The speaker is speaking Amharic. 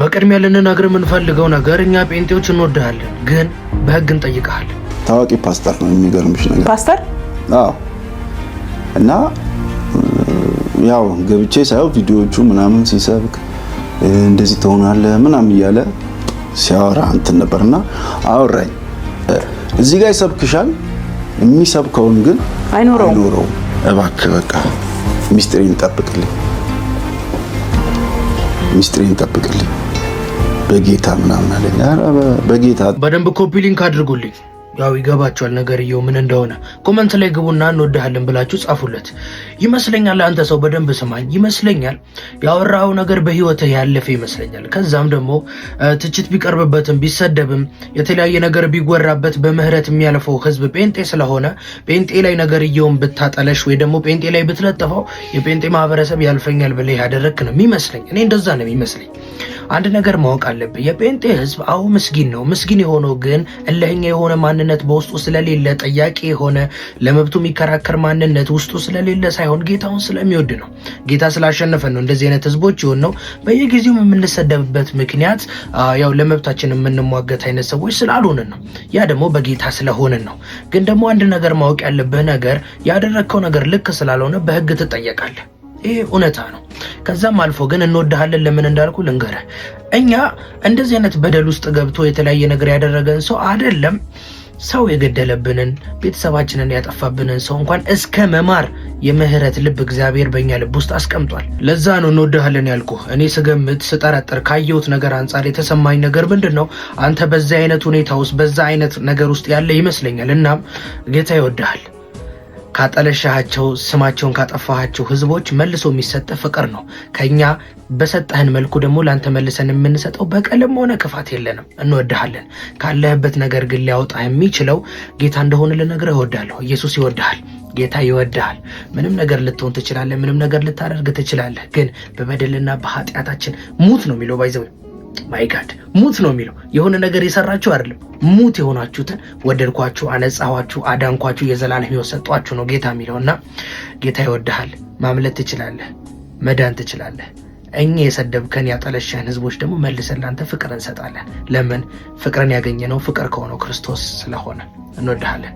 በቅድሚያ ልንነግር የምንፈልገው ነገር እኛ ጴንጤዎች እንወድሃለን፣ ግን በህግ እንጠይቅሃለን። ታዋቂ ፓስተር ነው የሚገርምሽ ነገር። ፓስተር? አዎ። እና ያው ገብቼ ሳይው ቪዲዮዎቹ ምናምን ሲሰብክ እንደዚህ ትሆናለህ ምናምን እያለ ሲያወራ እንትን ነበርና አወራኝ። እዚህ ጋር ይሰብክሻል፣ የሚሰብከውን ግን አይኖረውም። እባክህ በቃ ሚስጥሬን ጠብቅልኝ በጌታ ምናምን አለኝ። ኧረ በጌታ በደንብ ኮፒ ሊንክ አድርጉልኝ። ያው ይገባቸዋል ነገርየው ምን እንደሆነ። ኮመንት ላይ ግቡና እንወድሃለን ብላችሁ ጻፉለት። ይመስለኛል አንተ ሰው በደንብ ስማኝ። ይመስለኛል ያወራው ነገር በህይወትህ ያለፈ ይመስለኛል። ከዛም ደግሞ ትችት ቢቀርብበትም ቢሰደብም የተለያየ ነገር ቢወራበት በምህረት የሚያልፈው ህዝብ ጴንጤ ስለሆነ ጴንጤ ላይ ነገርየውን ብታጠለሽ ወይ ደግሞ ጴንጤ ላይ ብትለጥፈው የጴንጤ ማህበረሰብ ያልፈኛል ብለህ ያደረክ ነው የሚመስለኝ። እኔ እንደዛ ነው የሚመስለኝ። አንድ ነገር ማወቅ አለብህ። የጴንጤ ህዝብ አዎ ምስኪን ነው። ምስኪን የሆነው ግን እልህኛ የሆነ ማንነት በውስጡ ስለሌለ፣ ጠያቂ የሆነ ለመብቱ የሚከራከር ማንነት ውስጡ ስለሌለ ሳይሆን ጌታውን ስለሚወድ ነው። ጌታ ስላሸነፈን ነው እንደዚህ አይነት ህዝቦች የሆን ነው። በየጊዜው የምንሰደብበት ምክንያት ያው ለመብታችን የምንሟገት አይነት ሰዎች ስላልሆንን ነው። ያ ደግሞ በጌታ ስለሆንን ነው። ግን ደግሞ አንድ ነገር ማወቅ ያለብህ ነገር ያደረግከው ነገር ልክ ስላልሆነ በህግ ትጠየቃለህ። ይሄ እውነታ ነው። ከዛም አልፎ ግን እንወድሃለን ለምን እንዳልኩ ልንገርህ። እኛ እንደዚህ አይነት በደል ውስጥ ገብቶ የተለያየ ነገር ያደረገን ሰው አይደለም ሰው የገደለብንን ቤተሰባችንን ያጠፋብንን ሰው እንኳን እስከ መማር የምህረት ልብ እግዚአብሔር በእኛ ልብ ውስጥ አስቀምጧል። ለዛ ነው እንወድሃለን ያልኩህ። እኔ ስገምት ስጠረጥር ካየሁት ነገር አንጻር የተሰማኝ ነገር ምንድን ነው? አንተ በዛ አይነት ሁኔታ ውስጥ በዛ አይነት ነገር ውስጥ ያለ ይመስለኛል። እናም ጌታ ይወድሃል። ካጠለሻቸው ስማቸውን ካጠፋሃቸው ህዝቦች መልሶ የሚሰጠው ፍቅር ነው። ከኛ በሰጠህን መልኩ ደግሞ ላንተ መልሰን የምንሰጠው በቀልም ሆነ ክፋት የለንም። እንወድሃለን። ካለህበት ነገር ግን ሊያወጣህ የሚችለው ጌታ እንደሆነ ልነግርህ እወዳለሁ። ኢየሱስ ይወድሃል። ጌታ ይወድሃል። ምንም ነገር ልትሆን ትችላለህ፣ ምንም ነገር ልታደርግ ትችላለህ። ግን በበደልና በኃጢአታችን ሙት ነው የሚለው ባይዘው ማይ ጋድ ሙት ነው የሚለው። የሆነ ነገር የሰራችሁ አይደለም፣ ሙት የሆናችሁትን ወደድኳችሁ፣ አነጻኋችሁ፣ አዳንኳችሁ፣ የዘላለም ሕይወት ሰጧችሁ ነው ጌታ የሚለውና ጌታ ይወድሃል። ማምለጥ ትችላለህ፣ መዳን ትችላለህ። እኛ የሰደብከን ያጠለሸን ህዝቦች ደግሞ መልሰን ላንተ ፍቅር እንሰጣለን። ለምን? ፍቅርን ያገኘነው ፍቅር ከሆነው ክርስቶስ ስለሆነ። እንወድሃለን።